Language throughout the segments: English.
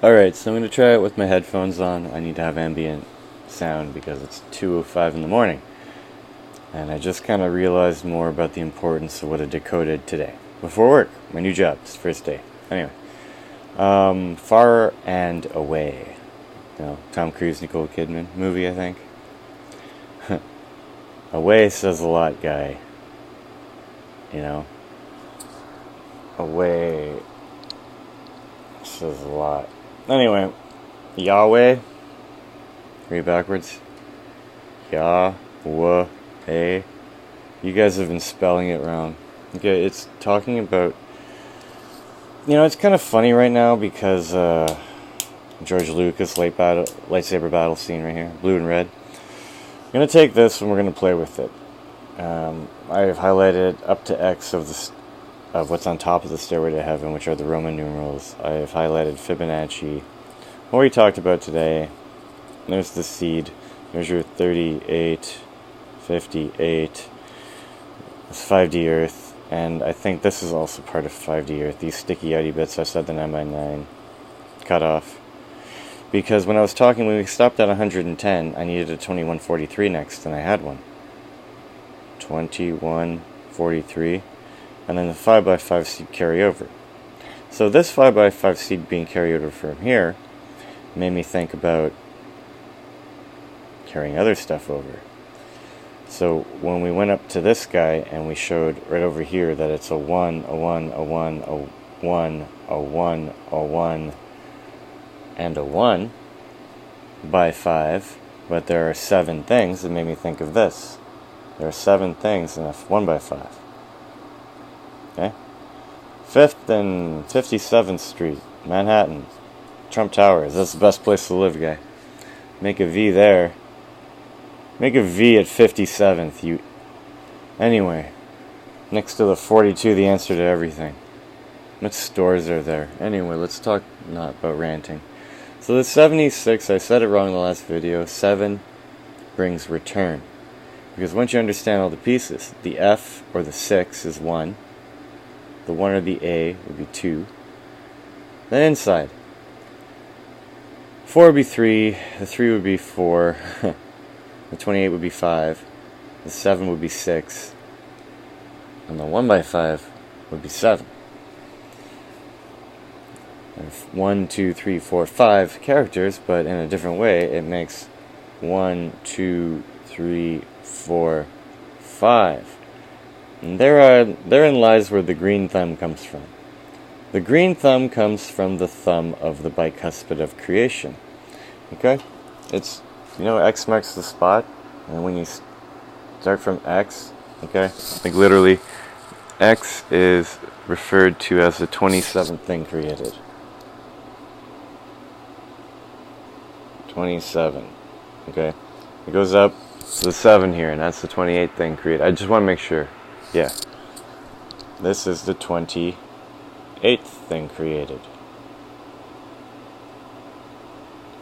Alright, so I'm going to try it with my headphones on. I need to have ambient sound because it's 2:05 in the morning. And I just kind of realized more about the importance of what I decoded today. Before work, my new job, it's the first day. Anyway, Far and Away. You know, Tom Cruise, Nicole Kidman movie, I think. Away says a lot, guy. You know? Away says a lot. Anyway, Yahweh. Read backwards. Yahweh. You guys have been spelling it wrong. Okay, it's talking about... You know, it's kind of funny right now because George Lucas lightsaber battle scene right here. Blue and red. I'm going to take this and we're going to play with it. I've highlighted up to X of what's on top of the Stairway to Heaven, which are the Roman numerals. I've highlighted Fibonacci. What we talked about today. There's the seed. There's your 38, 58. It's 5D Earth. And I think this is also part of 5D Earth. These sticky outy bits, I said the 9x9 cut off. Because when I was talking, when we stopped at 110, I needed a 2143 next, and I had one. 2143. And then the 5x5 seed carry over. So this 5x5 seed being carried over from here made me think about carrying other stuff over. So when we went up to this guy and we showed right over here that it's a 1, a 1, a 1, a 1, a 1, a 1, and a 1 by 5, but there are 7 things, it made me think of this. There are 7 things in a 1 by 5. Okay? 5th and 57th Street, Manhattan, Trump Towers. That's the best place to live, guy. Make a V there. Make a V at 57th. Anyway, next to the 42, the answer to everything. What stores are there? Anyway, let's talk not about ranting. So the 76, I said it wrong in the last video. 7 brings return. Because once you understand all the pieces, the F or the 6 is 1. The 1 or the A would be 2. Then inside. 4 would be 3. The 3 would be 4. The 28 would be 5. The 7 would be 6. And the 1 by 5 would be 7. And 1, 2, 3, 4, 5 characters, but in a different way, it makes 1, 2, 3, 4, 5. And therein lies where the green thumb comes from. The green thumb comes from the thumb of the bicuspid of creation. Okay? It's, you know, X marks the spot, and when you start from X, okay, like literally, X is referred to as the 27th thing created. 27, okay? It goes up to the 7 here, and that's the 28th thing created. I just want to make sure. Yeah. This is the 28th thing created.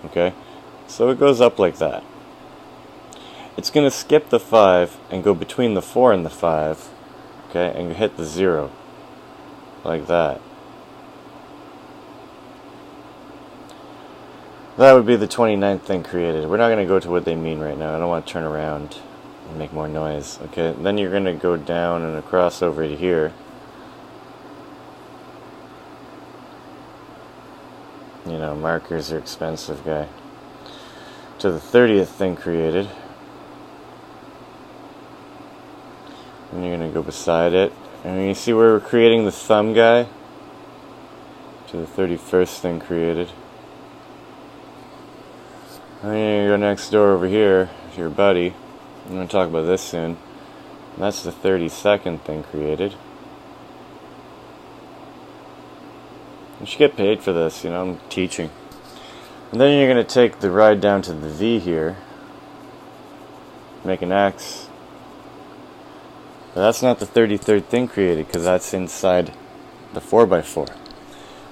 Okay? So it goes up like that. It's going to skip the 5 and go between the 4 and the 5, okay, and hit the 0. Like that. That would be the 29th thing created. We're not going to go to what they mean right now. I don't want to turn around and make more noise. Okay, then you're going to go down and across over to here. You know, markers are expensive, guy. To the 30th thing created. And you're going to go beside it. And you see where we're creating the thumb guy? To the 31st thing created. And then you go next door over here to your buddy. I'm going to talk about this soon. And that's the 32nd thing created. You should get paid for this, you know, I'm teaching. And then you're going to take the ride down to the V here. Make an X. But that's not the 33rd thing created, because that's inside the 4x4.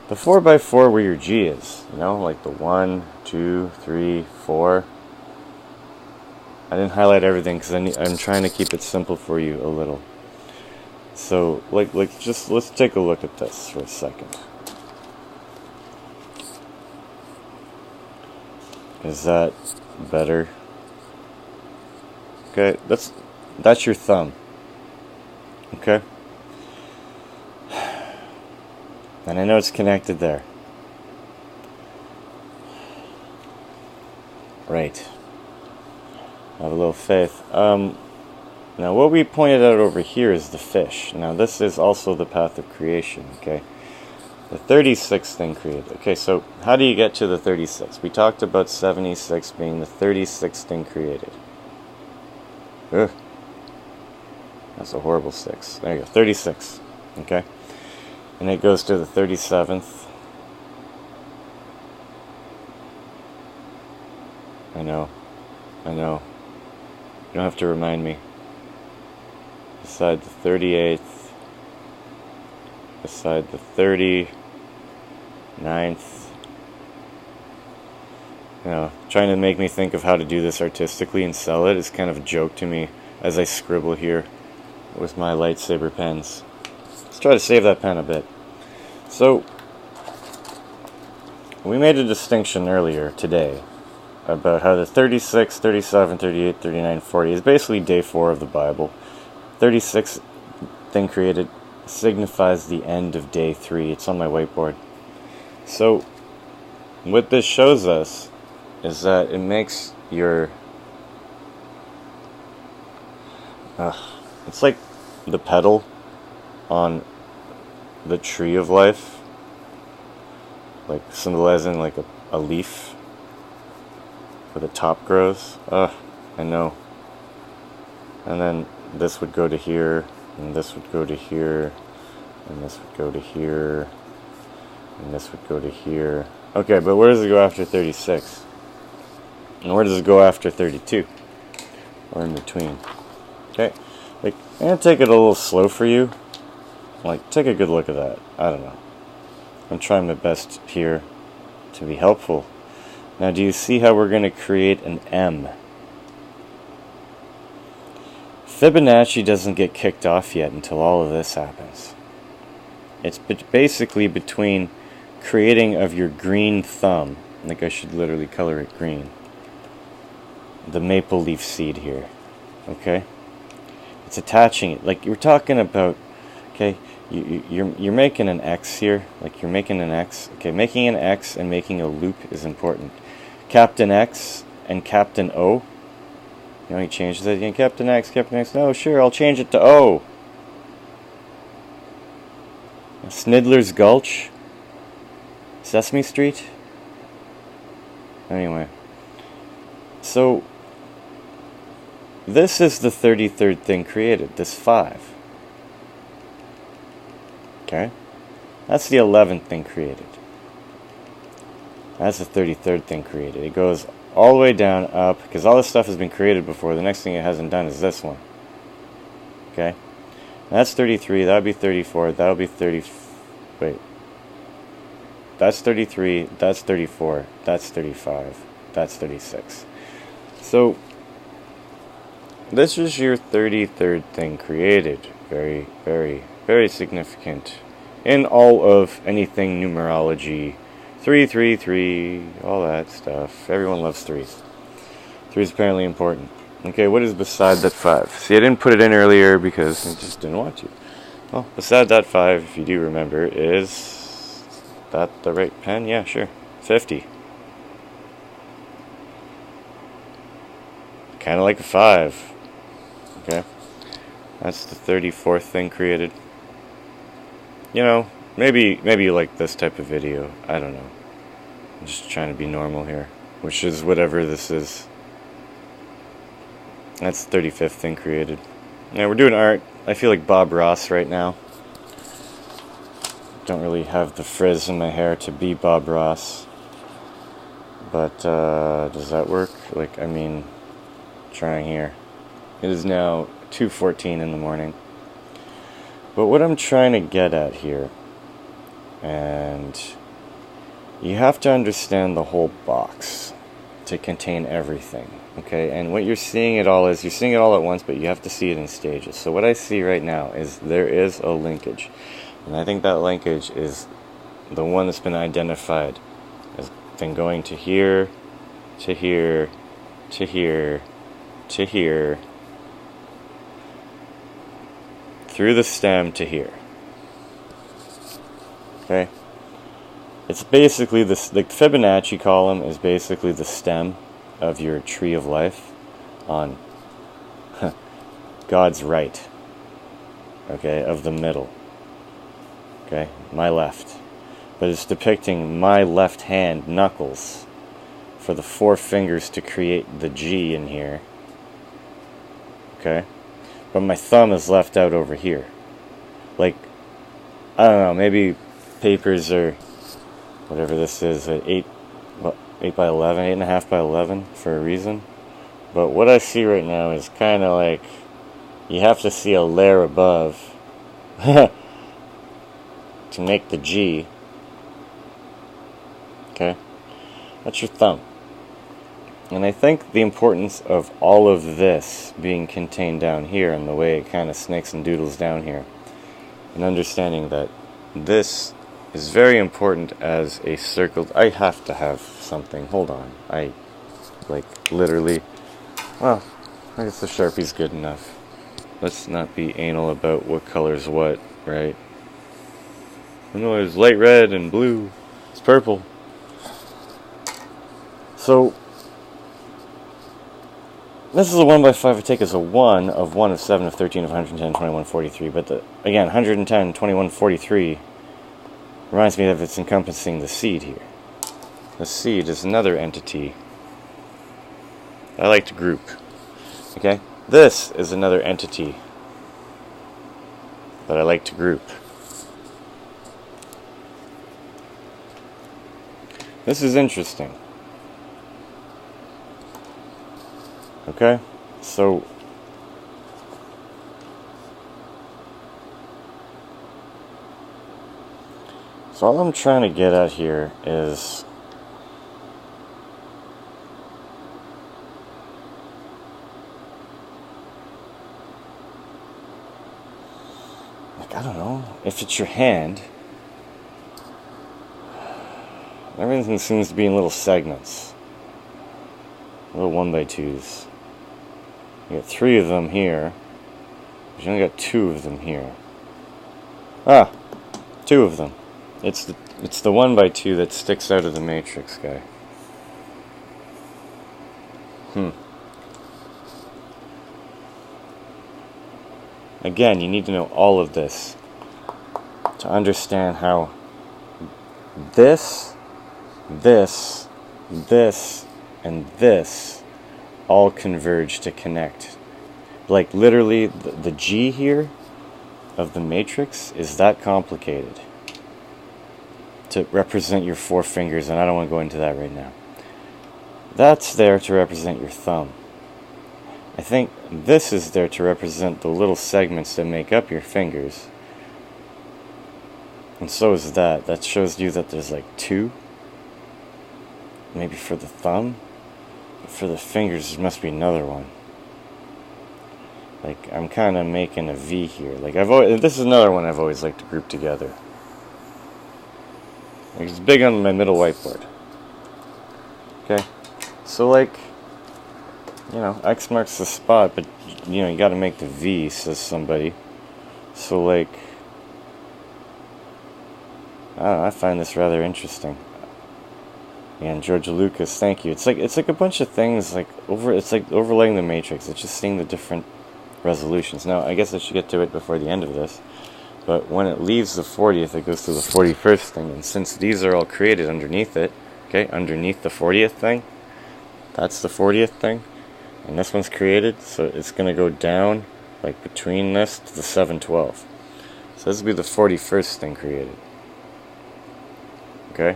The 4x4 where your G is, you know, like the 1, 2, 3, 4. I didn't highlight everything because I'm trying to keep it simple for you a little. So, let's take a look at this for a second. Is that better? Okay, that's your thumb. Okay? And I know it's connected there. Right. I have a little faith. Now what we pointed out over here is the fish. Now this is also the path of creation, okay? The 36th thing created. Okay, so how do you get to the 36th? We talked about 76 being the 36th thing created. Ugh. That's a horrible 6. There you go, 36. Okay? And it goes to the 37th. I know. You don't have to remind me. Beside the 38th. Beside the 39th. Trying to make me think of how to do this artistically and sell it is kind of a joke to me as I scribble here with my lightsaber pens. Let's try to save that pen a bit. So, we made a distinction earlier today about how the 36, 37, 38, 39, 40 is basically day 4 of the Bible. 36 thing created signifies the end of day 3. It's on my whiteboard. So, what this shows us is that it makes your... it's like the petal on the tree of life. Like symbolizing like a leaf where the top grows. I know. And then this would go to here, and this would go to here, and this would go to here, and this would go to here. Okay, but where does it go after 36? And where does it go after 32? Or in between? Okay, like, I'm going to take it a little slow for you. Like, take a good look at that. I don't know. I'm trying my best here to be helpful. Now, do you see how we're going to create an M? Fibonacci doesn't get kicked off yet until all of this happens. It's basically between creating of your green thumb. I think I should literally color it green. The maple leaf seed here. Okay? It's attaching it. Like you're talking about, okay, you're making an X here. Like you're making an X. Okay, making an X and making a loop is important. Captain X and Captain O. You know, he changes it again. Captain X, Captain X. No, sure, I'll change it to O. Snidler's Gulch. Sesame Street. Anyway. So, this is the 33rd thing created. This 5. Okay? That's the 11th thing created. That's the 33rd thing created. It goes all the way down, up, because all this stuff has been created before. The next thing it hasn't done is this one. Okay? And that's 33, that would be 34, that would be 30... Wait. That's 33, that's 34, that's 35, that's 36. So, this is your 33rd thing created. Very, very, very significant. In all of anything numerology. 333, all that stuff. Everyone loves 3s. 3 is apparently important. Okay, what is beside that 5? See, I didn't put it in earlier because I just didn't want to. Well, beside that 5, if you do remember, is that the right pen? Yeah, sure. 50. Kind of like a 5. Okay. That's the 34th thing created. You know, maybe you like this type of video. I don't know. I'm just trying to be normal here, which is whatever this is. That's the 35th thing created. Now we're doing art. I feel like Bob Ross right now. Don't really have the frizz in my hair to be Bob Ross. But, does that work? Like, I mean, trying here. It is now 2:14 in the morning. But what I'm trying to get at here, and you have to understand the whole box to contain everything, okay? And what you're seeing it all is, you're seeing it all at once, but you have to see it in stages. So what I see right now is there is a linkage. And I think that linkage is the one that's been identified as been going to here, to here, to here, to here, through the stem to here. Okay? It's basically this, the Fibonacci column is basically the stem of your tree of life on God's right. Okay, of the middle. Okay, my left. But it's depicting my left hand knuckles for the 4 fingers to create the G in here. Okay? But my thumb is left out over here. Like, I don't know, maybe papers are, whatever this is, 8 by 11, 8.5 by 11 for a reason. But what I see right now is kind of like, you have to see a layer above to make the G. Okay? That's your thumb. And I think the importance of all of this being contained down here and the way it kind of snakes and doodles down here, and understanding that this is very important as a circle. I have to have something. Hold on. I, like, literally, well, I guess the Sharpie's good enough. Let's not be anal about what color's what, right? I know there's light red and blue. It's purple. So, this is a 1 by 5 I take as a 1 of 1 of 7 of 13 of 110, 21, 43. But again, 110, 21, 43 reminds me that it's encompassing the seed here. The seed is another entity I like to group. Okay? This is another entity that I like to group. This is interesting. Okay, so all I'm trying to get at here is like, I don't know, if it's your hand, everything seems to be in little segments, little 1 by 2s. You got 3 of them here, but you only got 2 of them here. 2 of them. It's the 1 by 2 that sticks out of the matrix, guy. Again, you need to know all of this to understand how this, and this all converge to connect. Like, literally, the G here of the matrix is that complicated to represent your 4 fingers, and I don't want to go into that right now. That's there to represent your thumb. I think this is there to represent the little segments that make up your fingers. And so is that. That shows you that there's like 2. Maybe for the thumb. But for the fingers, there must be another one. Like, I'm kind of making a V here. Like, this is another one I've always liked to group together. Like, it's big on my middle whiteboard. Okay? So, like, you know, X marks the spot, but, you know, you gotta make the V, says somebody. So, like, I don't know, I find this rather interesting. And Georgia Lucas, thank you. It's like a bunch of things, like, it's like overlaying the matrix. It's just seeing the different resolutions. Now, I guess I should get to it before the end of this. But when it leaves the 40th, it goes to the 41st thing. And since these are all created underneath it, okay, underneath the 40th thing, that's the 40th thing. And this one's created, so it's going to go down, like, between this to the 712. So this will be the 41st thing created. Okay?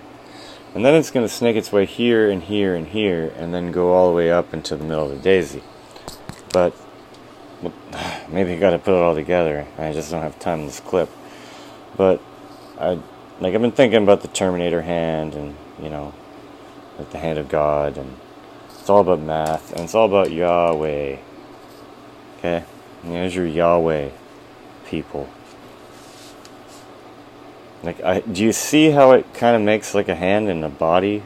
And then it's going to snake its way here and here and here, and then go all the way up into the middle of the daisy. But maybe I got to put it all together. I just don't have time in this clip. But I've been thinking about the Terminator hand, and, you know, like the hand of God, and it's all about math, and it's all about Yahweh. Okay? And there's your Yahweh people. Like, do you see how it kind of makes like a hand and a body